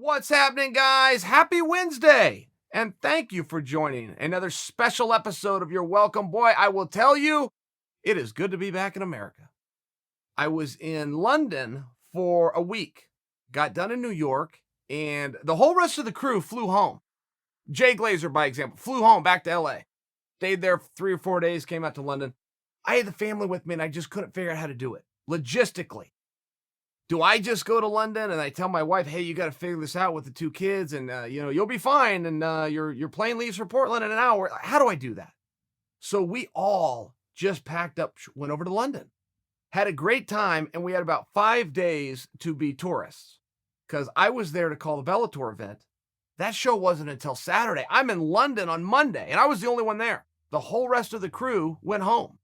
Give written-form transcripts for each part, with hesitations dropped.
What's happening, guys? Happy Wednesday! And thank you for joining another special episode of Your Welcome. Boy, I will tell you, it is good to be back in America. I was in London for a week, got done in New York, and the whole rest of the crew flew home. Jay Glazer, by example, flew home back to LA. Stayed there for 3 or 4 days, came out to London. I had the family with me, and I just couldn't figure out how to do it logistically. Do I just go to London and I tell my wife, hey, you got to figure this out with the 2 kids and, you'll be fine. And your plane leaves for Portland in an hour. How do I do that? So we all just packed up, went over to London, had a great time. And we had about 5 days to be tourists because I was there to call the Bellator event. That show wasn't until Saturday. I'm in London on Monday and I was the only one there. The whole rest of the crew went home.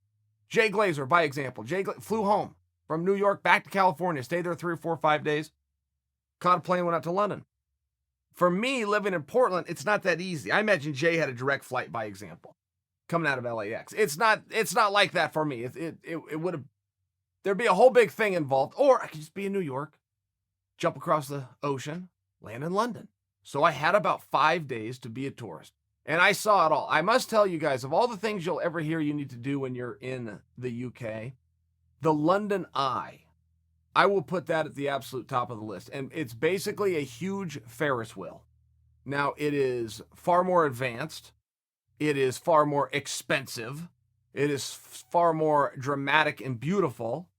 Jay Glazer, by example, flew home from New York back to California, stayed there 3 or 4 or 5 days, caught a plane, went out to London. For me, living in Portland, it's not that easy. I imagine Jay had a direct flight, by example, coming out of LAX. It's not like that for me. It would have, there'd be a whole big thing involved. Or I could just be in New York, jump across the ocean, land in London. So I had about 5 days to be a tourist. And I saw it all. I must tell you guys, of all the things you'll ever hear you need to do when you're in the UK, the London Eye, I will put that at the absolute top of the list. And it's basically a huge Ferris wheel. Now, it is far more advanced. It is far more expensive. It is far more dramatic and beautiful,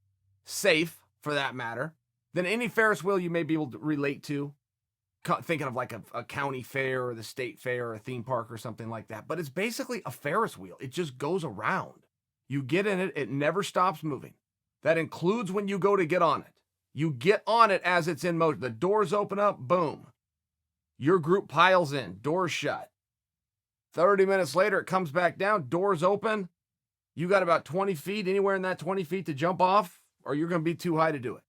safe for that matter, than any Ferris wheel you may be able to relate to. Thinking of like a county fair or the state fair or a theme park or something like that. But it's basically a Ferris wheel. It just goes around. You get in it. It never stops moving. That includes when you go to get on it. You get on it as it's in motion. The doors open up, boom. Your group piles in, doors shut. 30 minutes later, it comes back down, doors open. You got about 20 feet, anywhere in that 20 feet to jump off, or you're going to be too high to do it.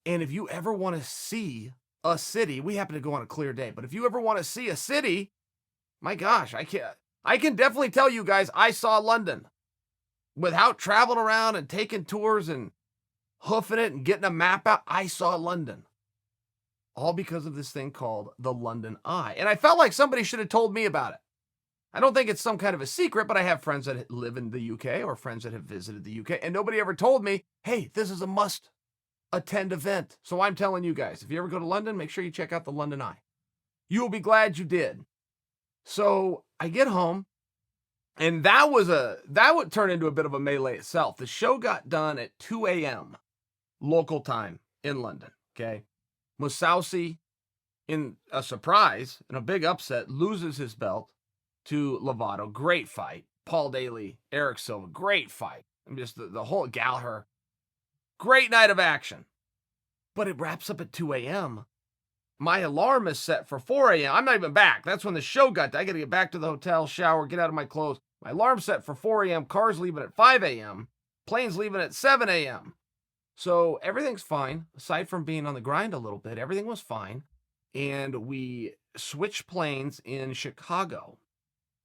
And if you ever want to see a city, we happen to go on a clear day, but if you ever want to see a city, my gosh, I can definitely tell you guys, I saw London. Without traveling around and taking tours and hoofing it and getting a map out, I saw London. All because of this thing called the London Eye. And I felt like somebody should have told me about it. I don't think it's some kind of a secret, but I have friends that live in the UK or friends that have visited the UK, and nobody ever told me, hey, this is a must-attend event. So I'm telling you guys, if you ever go to London, make sure you check out the London Eye. You will be glad you did. So I get home. And that would turn into a bit of a melee itself. The show got done at 2 a.m. local time in London, okay? Mousasi, in a surprise, in a big upset, loses his belt to Lovato. Great fight. Paul Daly, Eric Silva, great fight. And just the whole Gallagher. Great night of action. But it wraps up at 2 a.m. My alarm is set for 4 a.m. I'm not even back. That's when the show got done. I got to get back to the hotel, shower, get out of my clothes. My alarm's set for 4 a.m. Car's leaving at 5 a.m. Plane's leaving at 7 a.m. So everything's fine. Aside from being on the grind a little bit, everything was fine. And we switched planes in Chicago.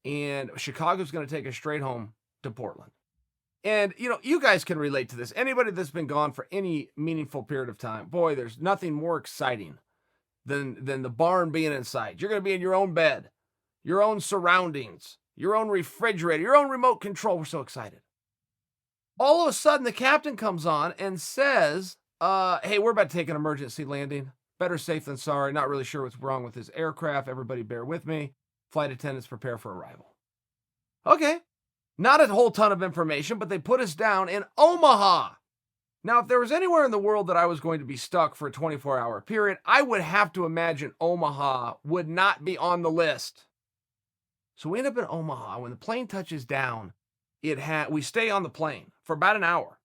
And Chicago's going to take us straight home to Portland. And, you guys can relate to this. Anybody that's been gone for any meaningful period of time, boy, there's nothing more exciting than the barn being inside. You're going to be in your own bed, your own surroundings, your own refrigerator, your own remote control. We're so excited. All of a sudden, the captain comes on and says, hey, we're about to take an emergency landing. Better safe than sorry. Not really sure what's wrong with this aircraft. Everybody bear with me. Flight attendants prepare for arrival. Okay. Not a whole ton of information, but they put us down in Omaha. Now, if there was anywhere in the world that I was going to be stuck for a 24-hour period, I would have to imagine Omaha would not be on the list. So we end up in Omaha. When the plane touches down, we stay on the plane for about an hour.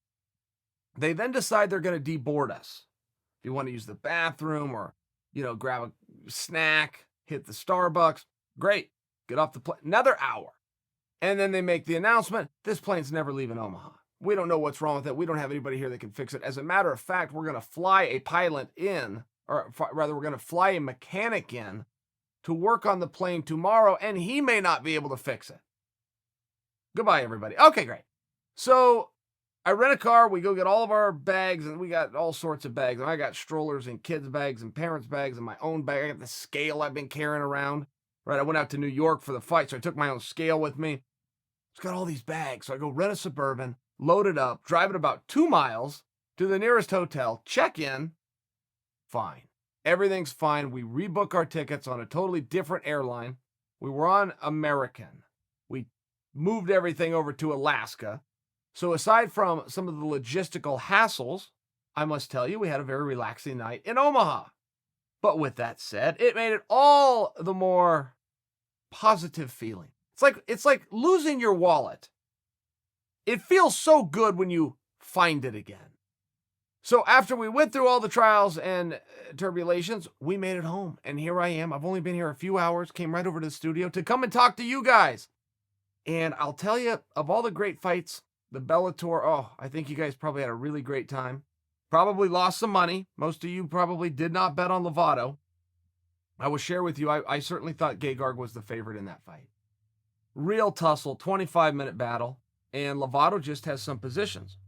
They then decide they're going to deboard us. If you want to use the bathroom or, grab a snack, hit the Starbucks, great. Get off the plane. Another hour. And then they make the announcement, this plane's never leaving Omaha. We don't know what's wrong with it. We don't have anybody here that can fix it. As a matter of fact, we're going to fly a pilot in, or rather, we're going to fly a mechanic in to work on the plane tomorrow, and he may not be able to fix it. Goodbye, everybody. Okay, great. So I rent a car, we go get all of our bags, and we got all sorts of bags. I got strollers and kids' bags and parents' bags and my own bag. I got the scale I've been carrying around. Right, I went out to New York for the fight, so I took my own scale with me. It's got all these bags. So I go rent a Suburban, load it up, drive it about 2 miles to the nearest hotel, check in. Fine. Everything's fine. We rebook our tickets on a totally different airline. We were on American. We moved everything over to Alaska. So aside from some of the logistical hassles, I must tell you, we had a very relaxing night in Omaha. But with that said, it made it all the more positive feeling. It's like losing your wallet. It feels so good when you find it again. So after we went through all the trials and tribulations, we made it home. And here I am. I've only been here a few hours, came right over to the studio to come and talk to you guys. And I'll tell you, of all the great fights, the Bellator, I think you guys probably had a really great time. Probably lost some money. Most of you probably did not bet on Lovato. I will share with you, I certainly thought Gegard was the favorite in that fight. Real tussle, 25-minute battle, and Lovato just has some positions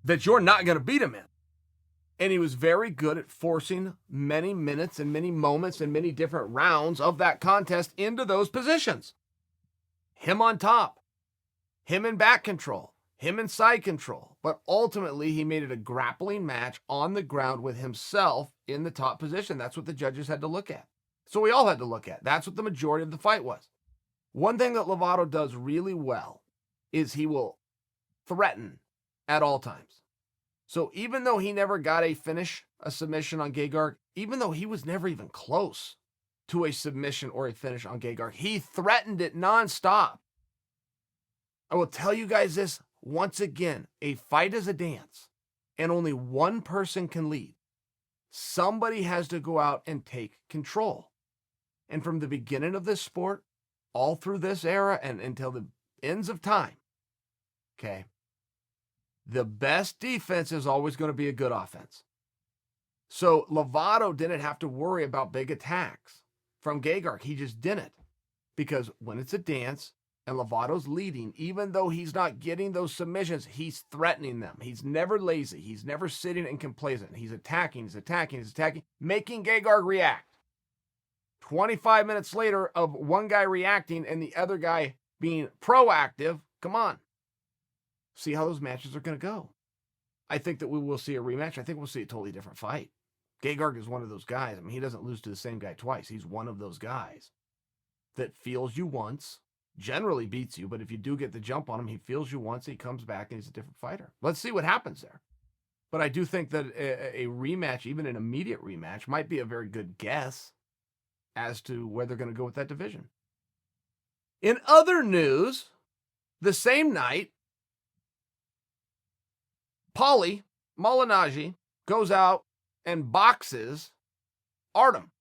that you're not going to beat him in. And he was very good at forcing many minutes and many moments and many different rounds of that contest into those positions. Him on top, him in back control, him in side control. But ultimately, he made it a grappling match on the ground with himself in the top position. That's what the judges had to look at. So we all had to look at. That's what the majority of the fight was. One thing that Lovato does really well is he will threaten at all times. So even though he never got a finish, a submission on Gegard, even though he was never even close to a submission or a finish on Gegard, he threatened it nonstop. I will tell you guys this once again, a fight is a dance, and only one person can lead. Somebody has to go out and take control. And from the beginning of this sport, all through this era and until the ends of time, okay, the best defense is always going to be a good offense. So Lovato didn't have to worry about big attacks from Gegard. He just didn't. Because when it's a dance and Lovato's leading, even though he's not getting those submissions, he's threatening them. He's never lazy. He's never sitting and complacent. He's attacking, making Gegard react. 25 minutes later of one guy reacting and the other guy being proactive, come on. See how those matches are going to go. I think that we will see a rematch. I think we'll see a totally different fight. Gegard is one of those guys. I mean, he doesn't lose to the same guy twice. He's one of those guys that feels you once, generally beats you, but if you do get the jump on him, he feels you once, he comes back, and he's a different fighter. Let's see what happens there. But I do think that a rematch, even an immediate rematch, might be a very good guess as to where they're going to go with that division. In other news, the same night, Paulie Malignaggi goes out and boxes Artem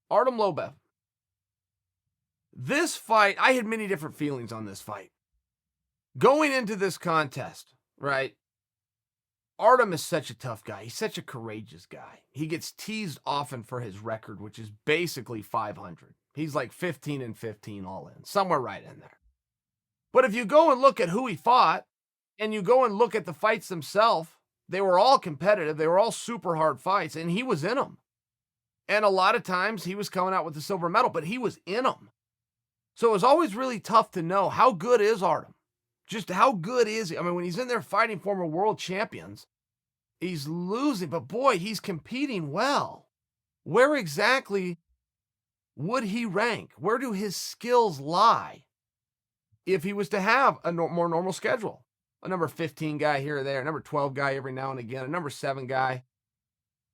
Lobov. This fight, I had many different feelings on this fight. Going into this contest, right? Artem is such a tough guy. He's such a courageous guy. He gets teased often for his record, which is basically 500. He's like 15-15 all in, somewhere right in there. But if you go and look at who he fought, and you go and look at the fights themselves, they were all competitive. They were all super hard fights, and he was in them. And a lot of times he was coming out with the silver medal, but he was in them. So it was always really tough to know how good is Artem. Just how good is he? I mean, when he's in there fighting former world champions, he's losing, but boy, he's competing well. Where exactly would he rank? Where do his skills lie if he was to have a more normal schedule? A number 15 guy here or there, a number 12 guy every now and again, a number 7 guy,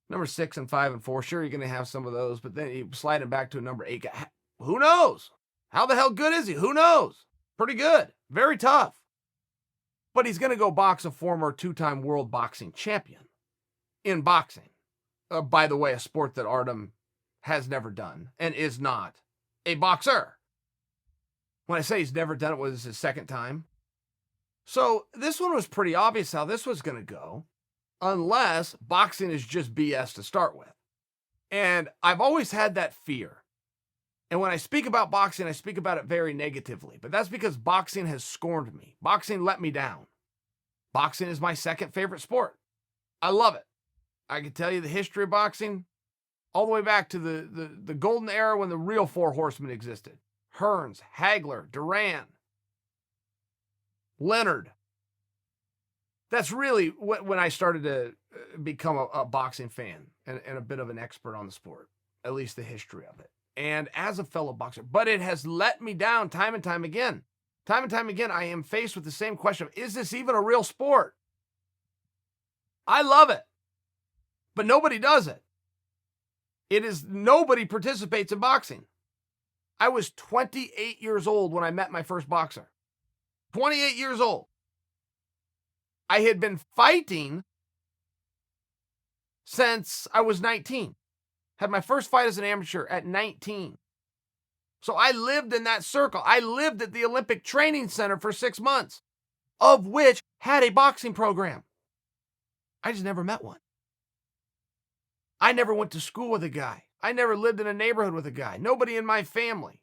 number 6 and 5 and 4. Sure, you're going to have some of those, but then you slide him back to a number 8 guy. Who knows? How the hell good is he? Who knows? Pretty good. Very tough. But he's going to go box a former 2-time world boxing champion in boxing. By the way, a sport that Artem has never done and is not a boxer. When I say he's never done it, was his second time. So this one was pretty obvious how this was going to go, unless boxing is just BS to start with. And I've always had that fear. And when I speak about boxing, I speak about it very negatively. But that's because boxing has scorned me. Boxing let me down. Boxing is my second favorite sport. I love it. I can tell you the history of boxing all the way back to the golden era when the real four horsemen existed. Hearns, Hagler, Duran, Leonard. That's really when I started to become a boxing fan and a bit of an expert on the sport, at least the history of it. And as a fellow boxer, but it has let me down time and time again. Time and time again, I am faced with the same question of, is this even a real sport? I love it, but nobody does it. Nobody participates in boxing. I was 28 years old when I met my first boxer. 28 years old. I had been fighting since I was 19. Had my first fight as an amateur at 19. So I lived in that circle. I lived at the Olympic Training Center for 6 months, of which had a boxing program. I just never met one. I never went to school with a guy. I never lived in a neighborhood with a guy. Nobody in my family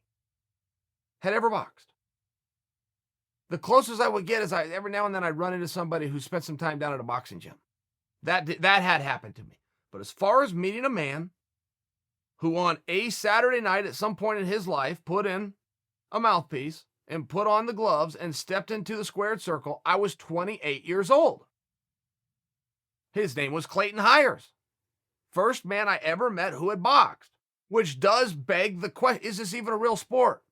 had ever boxed. The closest I would get is every now and then I'd run into somebody who spent some time down at a boxing gym. That had happened to me. But as far as meeting a man who on a Saturday night at some point in his life put in a mouthpiece and put on the gloves and stepped into the squared circle, I was 28 years old. His name was Clayton Hires. First man I ever met who had boxed, which does beg the question, is this even a real sport?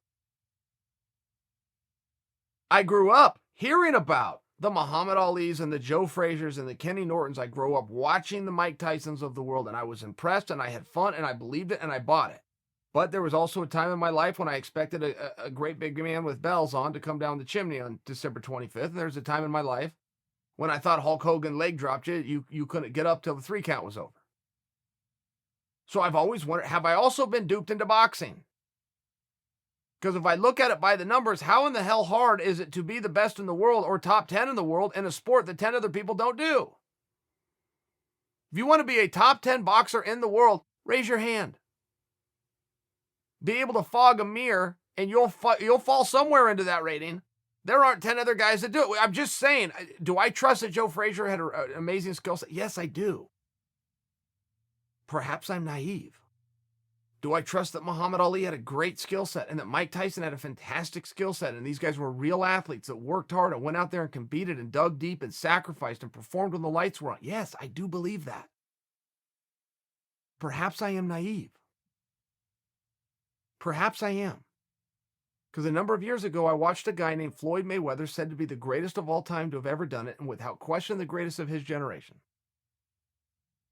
I grew up hearing about the Muhammad Alis and the Joe Frazier's and the Kenny Nortons. I grew up watching the Mike Tysons of the world, and I was impressed, and I had fun, and I believed it, and I bought it. But there was also a time in my life when I expected a great big man with bells on to come down the chimney on December 25th. And there was a time in my life when I thought Hulk Hogan leg dropped you couldn't get up till the 3 count was over. So I've always wondered, have I also been duped into boxing? Because if I look at it by the numbers, how in the hell hard is it to be the best in the world or top 10 in the world in a sport that 10 other people don't do? If you want to be a top 10 boxer in the world, raise your hand. Be able to fog a mirror and you'll fall somewhere into that rating. There aren't 10 other guys that do it. I'm just saying, do I trust that Joe Frazier had an amazing skill set? Yes, I do. Perhaps I'm naive. Do I trust that Muhammad Ali had a great skill set and that Mike Tyson had a fantastic skill set and these guys were real athletes that worked hard and went out there and competed and dug deep and sacrificed and performed when the lights were on? Yes, I do believe that. Perhaps I am naive. Perhaps I am. Because a number of years ago, I watched a guy named Floyd Mayweather, said to be the greatest of all time to have ever done it and without question the greatest of his generation,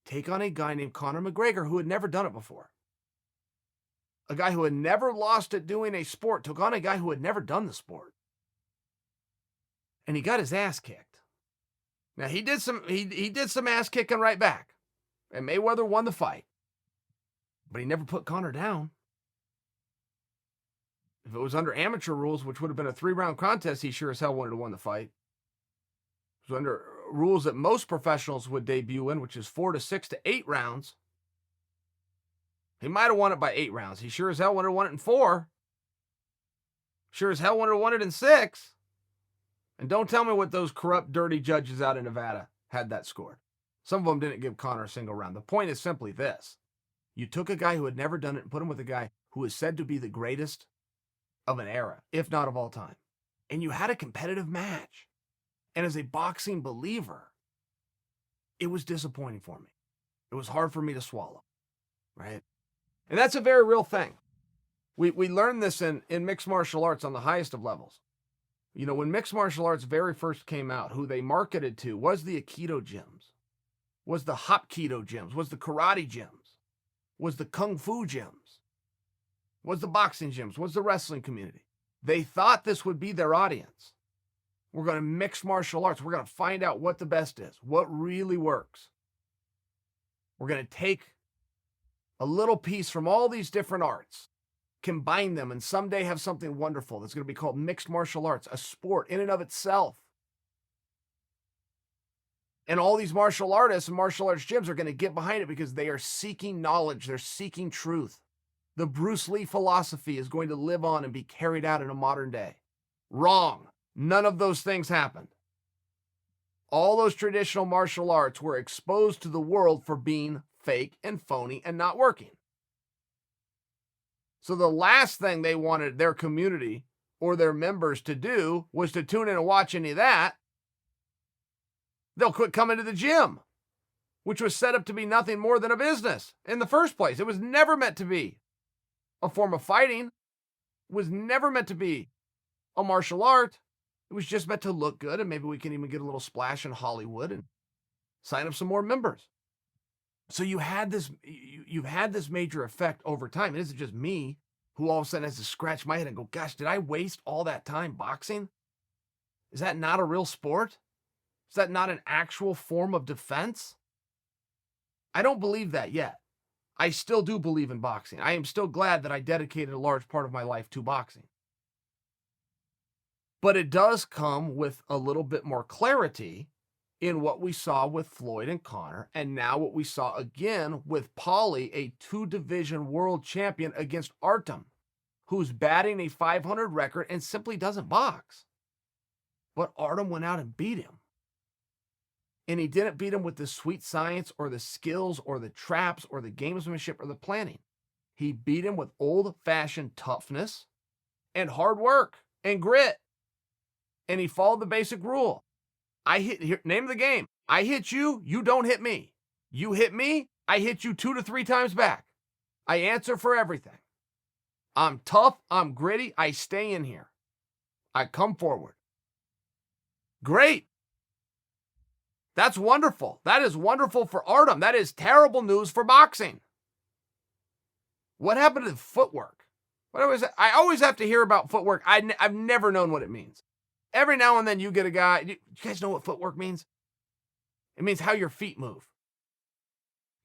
take on a guy named Conor McGregor who had never done it before. A guy who had never lost at doing a sport took on a guy who had never done the sport. And he got his ass kicked. Now he did some ass kicking right back. And Mayweather won the fight. But he never put Conor down. If it was under amateur rules, which would have been a 3-round contest, he sure as hell wanted to win the fight. It was under rules that most professionals would debut in, which is 4 to 6 to 8 rounds. He might have won it by 8 rounds. He sure as hell wanted to win it in 4. Sure as hell wanted to win it in 6. And don't tell me what those corrupt, dirty judges out in Nevada had that scored. Some of them didn't give Conor a single round. The point is simply this. You took a guy who had never done it and put him with a guy who is said to be the greatest of an era, if not of all time. And you had a competitive match. And as a boxing believer, it was disappointing for me. It was hard for me to swallow, right? And that's a very real thing. We learned this in mixed martial arts on the highest of levels. You know, when mixed martial arts very first came out, who they marketed to was the Aikido gyms, was the Hapkido gyms, was the karate gyms, was the kung fu gyms, was the boxing gyms, was the wrestling community. They thought this would be their audience. We're going to mix martial arts. We're going to find out what the best is, what really works. We're going to take a little piece from all these different arts, combine them, and someday have something wonderful that's going to be called mixed martial arts, a sport in and of itself. And all these martial artists and martial arts gyms are going to get behind it because they are seeking knowledge. They're seeking truth. The Bruce Lee philosophy is going to live on and be carried out in a modern day. Wrong. None of those things happened. All those traditional martial arts were exposed to the world for being fake and phony and not working. So the last thing they wanted their community or their members to do was to tune in and watch any of that. They'll quit coming to the gym, which was set up to be nothing more than a business in the first place. It was never meant to be a form of fighting. It was never meant to be a martial art. It was just meant to look good, and maybe we can even get a little splash in Hollywood and sign up some more members. So you've had this major effect over time. It isn't just me who all of a sudden has to scratch my head and go, gosh, did I waste all that time boxing? Is that not a real sport? Is that not an actual form of defense? I don't believe that yet. I still do believe in boxing. I am still glad that I dedicated a large part of my life to boxing. But it does come with a little bit more clarity in what we saw with Floyd and Conor, and now what we saw again with Paulie, a 2-division world champion, against Artem, who's batting a 500 record and simply doesn't box. But Artem went out and beat him. And he didn't beat him with the sweet science or the skills or the traps or the gamesmanship or the planning. He beat him with old-fashioned toughness and hard work and grit. And he followed the basic rule. Name of the game. I hit you, you don't hit me. You hit me, I hit you 2 to 3 times back. I answer for everything. I'm tough, I'm gritty, I stay in here. I come forward. Great. That's wonderful. That is wonderful for Artem. That is terrible news for boxing. What happened to the footwork? I always have to hear about footwork. I've never known what it means. Every now and then you get a guy, you guys know what footwork means? It means how your feet move.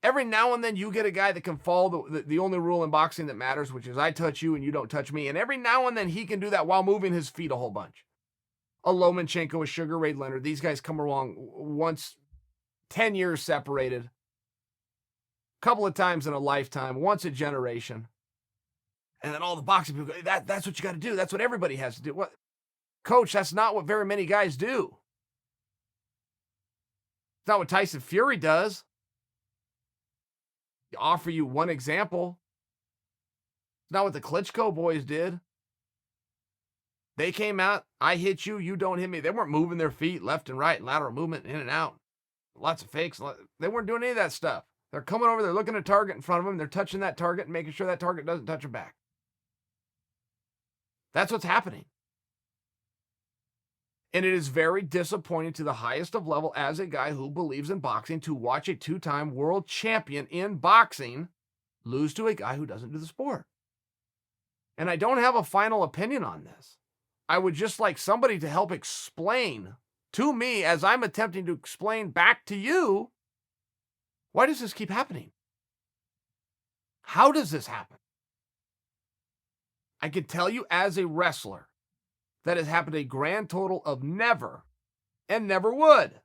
Every now and then you get a guy that can follow the only rule in boxing that matters, which is I touch you and you don't touch me. And every now and then he can do that while moving his feet a whole bunch. A Lomachenko, a Sugar Ray Leonard, these guys come along once, 10 years separated, a couple of times in a lifetime, once a generation. And then all the boxing people go, that's what you got to do. That's what everybody has to do. What? Coach, that's not what very many guys do. It's not what Tyson Fury does. To offer you one example. It's not what the Klitschko boys did. They came out, I hit you, you don't hit me. They weren't moving their feet left and right, lateral movement, in and out. Lots of fakes. They weren't doing any of that stuff. They're coming over, they're looking at a target in front of them, they're touching that target and making sure that target doesn't touch them back. That's what's happening. And it is very disappointing to the highest of level as a guy who believes in boxing to watch a 2-time world champion in boxing lose to a guy who doesn't do the sport. And I don't have a final opinion on this. I would just like somebody to help explain to me as I'm attempting to explain back to you, why does this keep happening? How does this happen? I can tell you as a wrestler, that has happened a grand total of never and never would.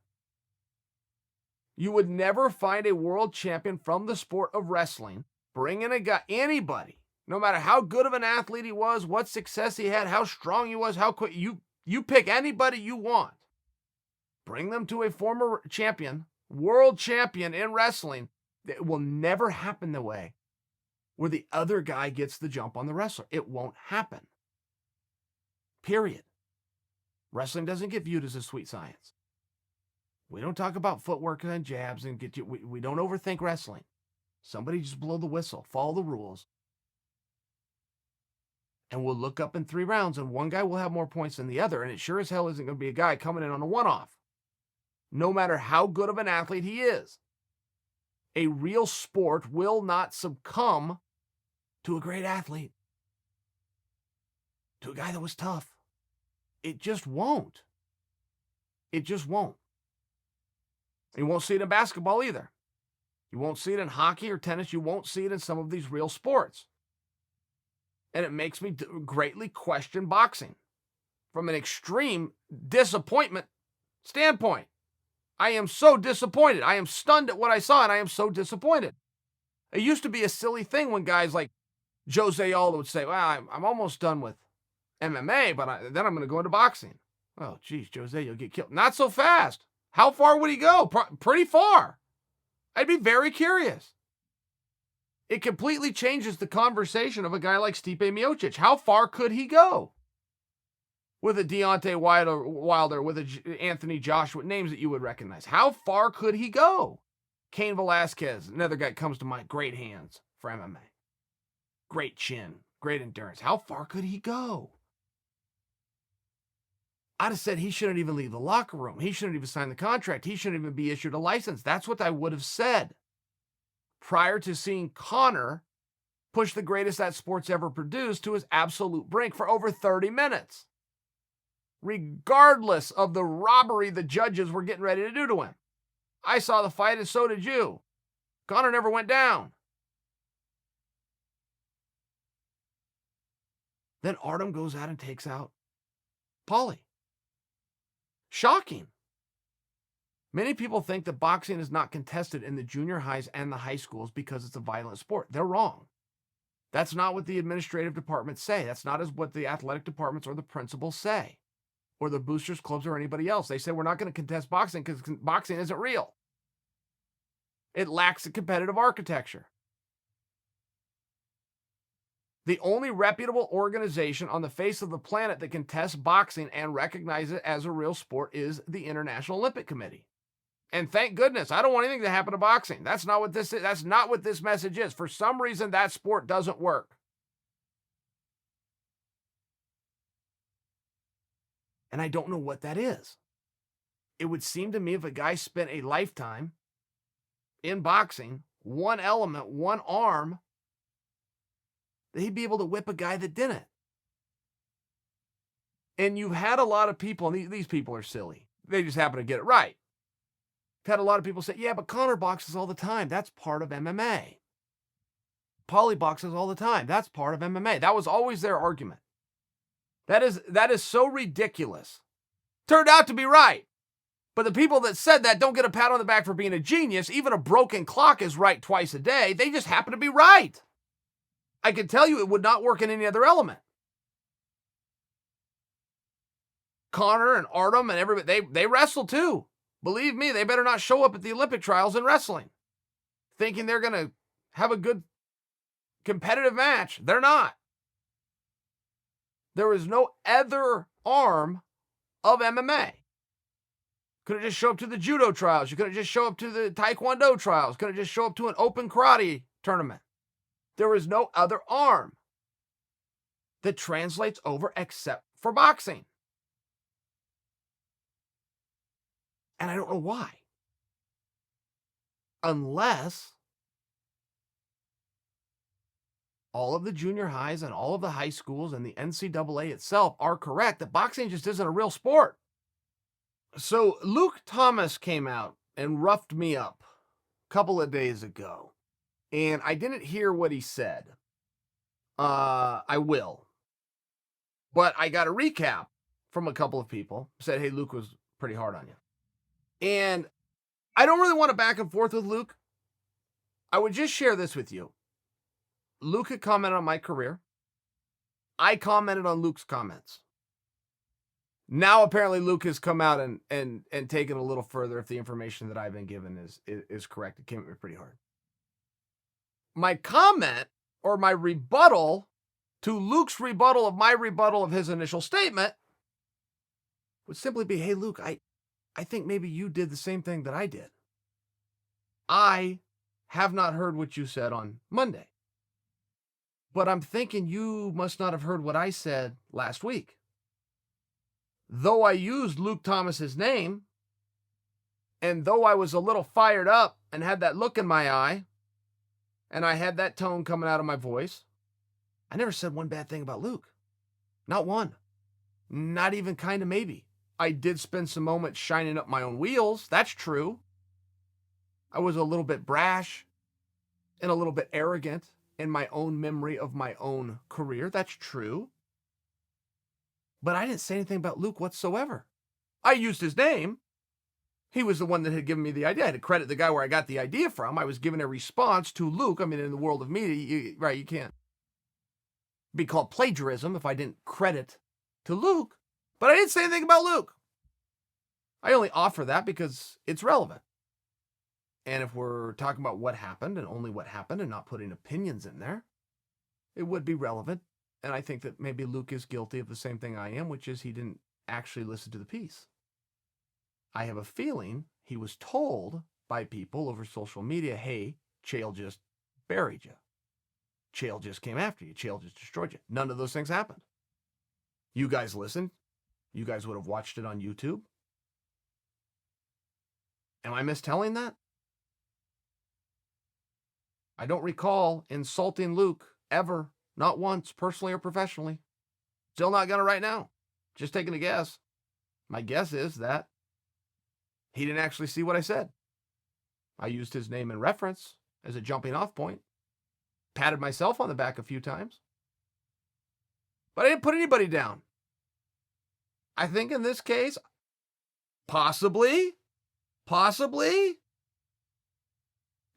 You would never find a world champion from the sport of wrestling, bring in a guy, anybody, no matter how good of an athlete he was, what success he had, how strong he was, how quick, you pick anybody you want. Bring them to a former champion, world champion in wrestling. It will never happen the way where the other guy gets the jump on the wrestler. It won't happen. Period. Wrestling doesn't get viewed as a sweet science. We don't talk about footwork and jabs and we don't overthink wrestling. Somebody just blow the whistle, follow the rules. And we'll look up in 3 rounds and one guy will have more points than the other. And it sure as hell isn't going to be a guy coming in on a one-off. No matter how good of an athlete he is. A real sport will not succumb to a great athlete. To a guy that was tough. It just won't. It just won't. You won't see it in basketball either. You won't see it in hockey or tennis. You won't see it in some of these real sports. And it makes me greatly question boxing from an extreme disappointment standpoint. I am so disappointed. I am stunned at what I saw, and I am so disappointed. It used to be a silly thing when guys like Jose Aldo would say, well, I'm almost done with MMA, but then I'm going to go into boxing. Oh, geez, Jose, you'll get killed. Not so fast. How far would he go? Pretty far. I'd be very curious. It completely changes the conversation of a guy like Stipe Miocic. How far could he go? With a Deontay Wilder, with a Anthony Joshua, names that you would recognize. How far could he go? Cain Velasquez, another guy comes to mind. Great hands for MMA. Great chin, great endurance. How far could he go? I'd have said he shouldn't even leave the locker room. He shouldn't even sign the contract. He shouldn't even be issued a license. That's what I would have said prior to seeing Conor push the greatest that sport's ever produced to his absolute brink for over 30 minutes. Regardless of the robbery the judges were getting ready to do to him. I saw the fight and so did you. Conor never went down. Then Artem goes out and takes out Paulie. Shocking. Many people think that boxing is not contested in the junior highs and the high schools because it's a violent sport. They're wrong. That's not what the administrative departments say. That's not what the athletic departments or the principals say, or the boosters clubs or anybody else. They say we're not going to contest boxing because boxing isn't real. It lacks a competitive architecture. The only reputable organization on the face of the planet that can test boxing and recognize it as a real sport is the International Olympic Committee. And thank goodness, I don't want anything to happen to boxing. That's not what this is. That's not what this message is. For some reason, that sport doesn't work. And I don't know what that is. It would seem to me if a guy spent a lifetime in boxing, one element, one arm, that he'd be able to whip a guy that didn't. And you've had a lot of people, and these people are silly. They just happen to get it right. You've had a lot of people say, yeah, but Conor boxes all the time. That's part of MMA. Paulie boxes all the time. That's part of MMA. That was always their argument. That is so ridiculous. Turned out to be right. But the people that said that don't get a pat on the back for being a genius. Even a broken clock is right twice a day. They just happen to be right. I can tell you it would not work in any other element. Conor and Artem and everybody, they wrestle too. Believe me, they better not show up at the Olympic trials in wrestling thinking they're going to have a good competitive match. They're not. There is no other arm of MMA. Couldn't just show up to the judo trials. You couldn't just show up to the taekwondo trials. Couldn't just show up to an open karate tournament. There is no other arm that translates over except for boxing. And I don't know why. Unless all of the junior highs and all of the high schools and the NCAA itself are correct that boxing just isn't a real sport. So Luke Thomas came out and roughed me up a couple of days ago. And I didn't hear what he said. I will. But I got a recap from a couple of people. Said, hey, Luke was pretty hard on you. And I don't really want to back and forth with Luke. I would just share this with you. Luke had commented on my career. I commented on Luke's comments. Now, apparently, Luke has come out and taken a little further if the information that I've been given is correct. It came at me pretty hard. My comment or my rebuttal to Luke's rebuttal of my rebuttal of his initial statement would simply be, hey, Luke, I think maybe you did the same thing that I did. I have not heard what you said on Monday. But I'm thinking you must not have heard what I said last week. Though I used Luke Thomas's name, and though I was a little fired up and had that look in my eye, and I had that tone coming out of my voice, I never said one bad thing about Luke. Not one. Not even kind of maybe. I did spend some moments shining up my own wheels. That's true. I was a little bit brash and a little bit arrogant in my own memory of my own career. That's true. But I didn't say anything about Luke whatsoever. I used his name. He was the one that had given me the idea. I had to credit the guy where I got the idea from. I was giving a response to Luke. I mean, in the world of media, you can't be called plagiarism if I didn't credit to Luke. But I didn't say anything about Luke. I only offer that because it's relevant. And if we're talking about what happened and only what happened and not putting opinions in there, it would be relevant. And I think that maybe Luke is guilty of the same thing I am, which is he didn't actually listen to the piece. I have a feeling he was told by people over social media, hey, Chael just buried you. Chael just came after you. Chael just destroyed you. None of those things happened. You guys listened. You guys would have watched it on YouTube. Am I mistelling that? I don't recall insulting Luke ever, not once, personally or professionally. Still not gonna right now. Just taking a guess. My guess is that he didn't actually see what I said. I used his name in reference as a jumping off point. Patted myself on the back a few times. But I didn't put anybody down. I think in this case, possibly,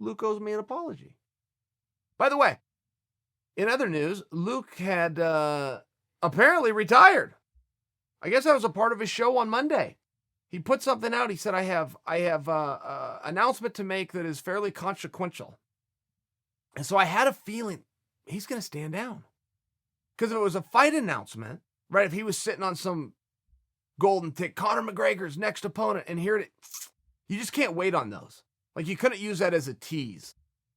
Luke owes me an apology. By the way, in other news, Luke had apparently retired. I guess that was a part of his show on Monday. He put something out. He said, I have announcement to make that is fairly consequential. And so I had a feeling he's going to stand down. Because if it was a fight announcement, right, if he was sitting on some golden tick, Conor McGregor's next opponent, and here it, you just can't wait on those. Like, you couldn't use that as a tease.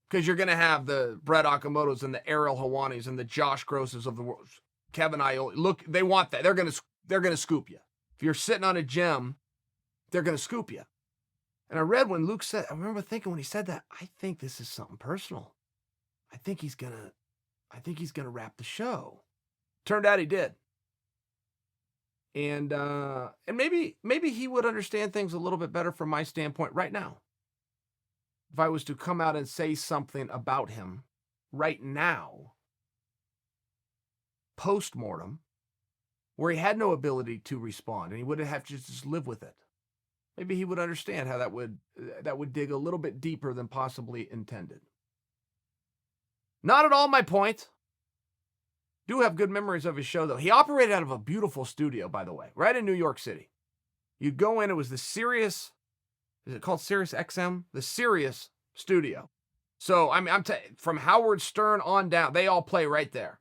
Because you're going to have the Brett Okamotos and the Ariel Helwanis and the Josh Grosses of the world. Kevin Iole. Look, they want that. They're going to scoop you. If you're sitting on a gem, they're going to scoop you. And I read when Luke said, I remember thinking when he said that, I think this is something personal. I think he's going to wrap the show. Turned out he did. And maybe he would understand things a little bit better from my standpoint right now. If I was to come out and say something about him right now, post-mortem, where he had no ability to respond and he would have to just live with it, maybe he would understand how that would dig a little bit deeper than possibly intended. Not at all my point. Do have good memories of his show, though. He operated out of a beautiful studio, by the way, right in New York City. You'd go in, it was the Sirius, is it called Sirius XM? The Sirius studio. So, I mean, from Howard Stern on down, they all play right there.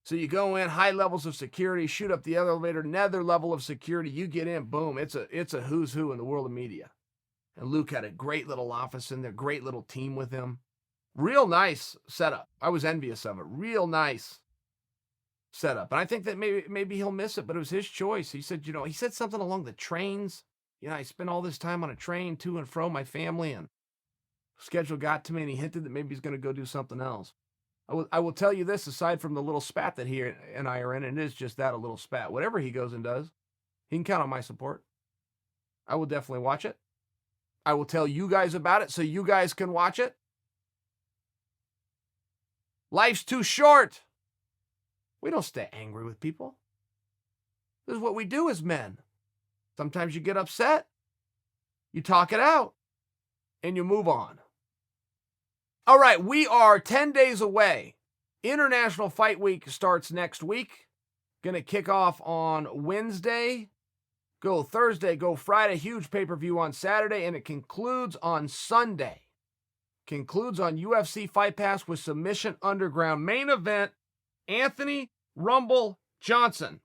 So you go in, high levels of security, shoot up the elevator, another level of security, you get in, boom, it's a who's who in the world of media. And Luke had a great little office in there, great little team with him. Real nice setup. I was envious of it. Real nice setup. And I think that maybe he'll miss it, but it was his choice. He said, he said something along the trains. I spent all this time on a train to and fro my family, and schedule got to me, and he hinted that maybe he's going to go do something else. I will tell you this, aside from the little spat that he and I are in, and it is just that, a little spat. Whatever he goes and does, he can count on my support. I will definitely watch it. I will tell you guys about it so you guys can watch it. Life's too short. We don't stay angry with people. This is what we do as men. Sometimes you get upset, you talk it out, and you move on. All right, we are 10 days away. International Fight Week starts next week. Going to kick off on Wednesday. Go Thursday, go Friday, huge pay-per-view on Saturday, and it concludes on Sunday. Concludes on UFC Fight Pass with Submission Underground. Main event, Anthony Rumble Johnson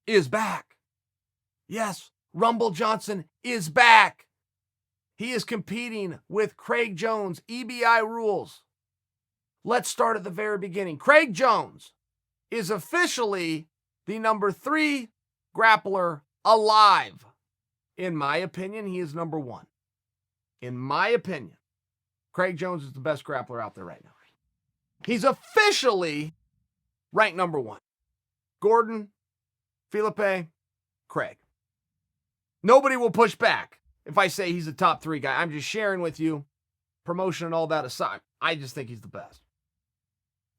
is back. Yes, Rumble Johnson is back. He is competing with Craig Jones, EBI rules. Let's start at the very beginning. Craig Jones is officially the number 3 grappler alive. In my opinion, he is number 1. In my opinion, Craig Jones is the best grappler out there right now. He's officially ranked number 1. Gordon, Felipe, Craig. Nobody will push back if I say he's a top 3 guy. I'm just sharing with you, promotion and all that aside. I just think he's the best.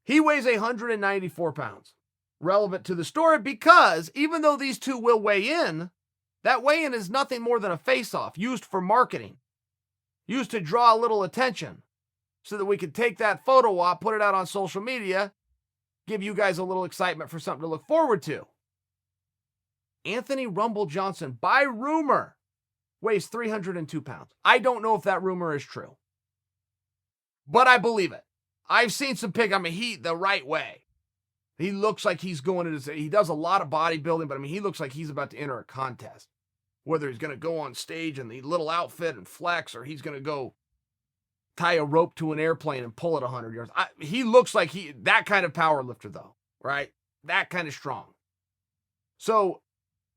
He weighs 194 pounds. Relevant to the story because even though these two will weigh in, that weigh-in is nothing more than a face-off used for marketing, used to draw a little attention so that we could take that photo op, put it out on social media, give you guys a little excitement for something to look forward to. Anthony Rumble Johnson, by rumor, weighs 302 pounds. I don't know if that rumor is true, but I believe it. I've seen some he the right way. He looks like he's going into he does a lot of bodybuilding, but he looks like he's about to enter a contest. Whether he's going to go on stage in the little outfit and flex, or he's going to go tie a rope to an airplane and pull it 100 yards. He looks like that kind of power lifter, though, right? That kind of strong. So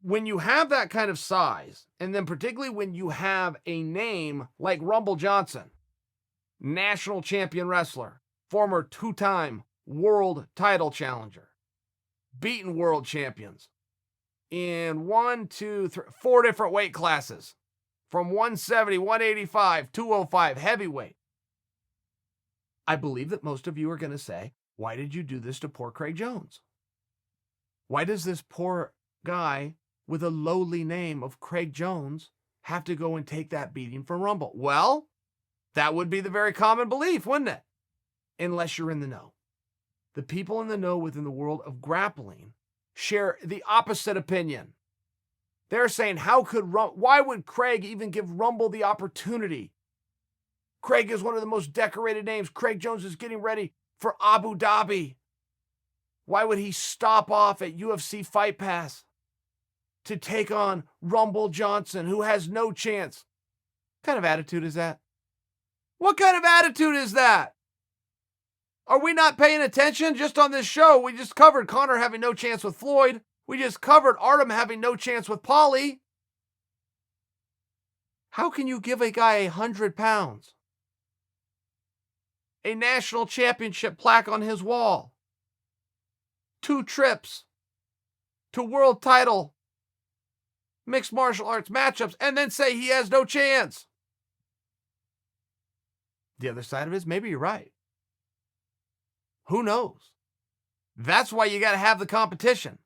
when you have that kind of size, and then particularly when you have a name like Rumble Johnson, national champion wrestler, former 2-time world title challenger, beaten world champions in 4 different weight classes, from 170, 185, 205, heavyweight. I believe that most of you are going to say, why did you do this to poor Craig Jones? Why does this poor guy with a lowly name of Craig Jones have to go and take that beating from Rumble? Well, that would be the very common belief, wouldn't it? Unless you're in the know. The people in the know within the world of grappling share the opposite opinion. They're saying, why would Craig even give Rumble the opportunity? Craig is one of the most decorated names. Craig Jones is getting ready for Abu Dhabi. Why would he stop off at UFC Fight Pass to take on Rumble Johnson, who has no chance? What kind of attitude is that? What kind of attitude is that? Are we not paying attention? Just on this show, we just covered Conor having no chance with Floyd. We just covered Artem having no chance with Paulie. How can you give a guy 100 pounds, a national championship plaque on his wall, 2 trips to world title mixed martial arts matchups, and then say he has no chance? The other side of it is, maybe you're right. Who knows? That's why you got to have the competition.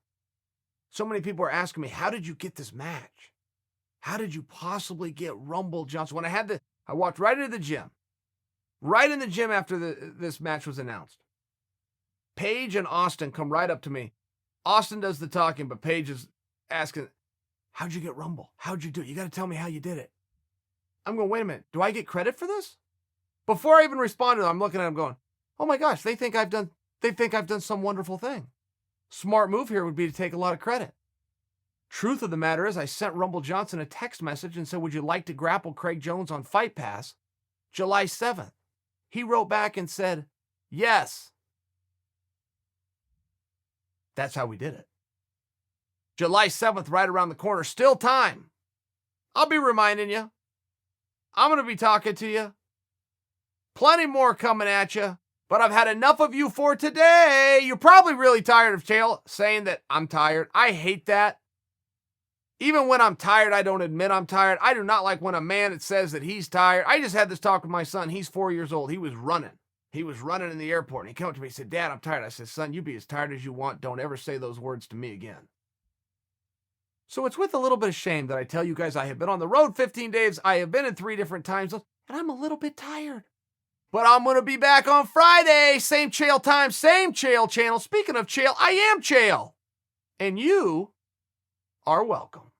So many people are asking me, how did you get this match? How did you possibly get Rumble Johnson? When I walked right into the gym. Right in the gym after this match was announced. Paige and Austin come right up to me. Austin does the talking, but Paige is asking, how'd you get Rumble? How'd you do it? You got to tell me how you did it. I'm going, wait a minute. Do I get credit for this? Before I even respond to them, I'm looking at them going, oh my gosh, they think I've done some wonderful thing. Smart move here would be to take a lot of credit. Truth of the matter is, I sent Rumble Johnson a text message and said, would you like to grapple Craig Jones on Fight Pass July 7th? He wrote back and said, yes. That's how we did it. July 7th, right around the corner. Still time. I'll be reminding you. I'm going to be talking to you. Plenty more coming at you. But I've had enough of you for today. You're probably really tired of Chael saying that I'm tired. I hate that. Even when I'm tired, I don't admit I'm tired. I do not like when a man says that he's tired. I just had this talk with my son. He's 4 years old. He was running. He was running in the airport. And he came up to me and said, Dad, I'm tired. I said, son, you be as tired as you want. Don't ever say those words to me again. So it's with a little bit of shame that I tell you guys I have been on the road 15 days. I have been in 3 different time zones. And I'm a little bit tired. But I'm going to be back on Friday. Same Chael time, same Chael channel. Speaking of Chael, I am Chael. And you are welcome.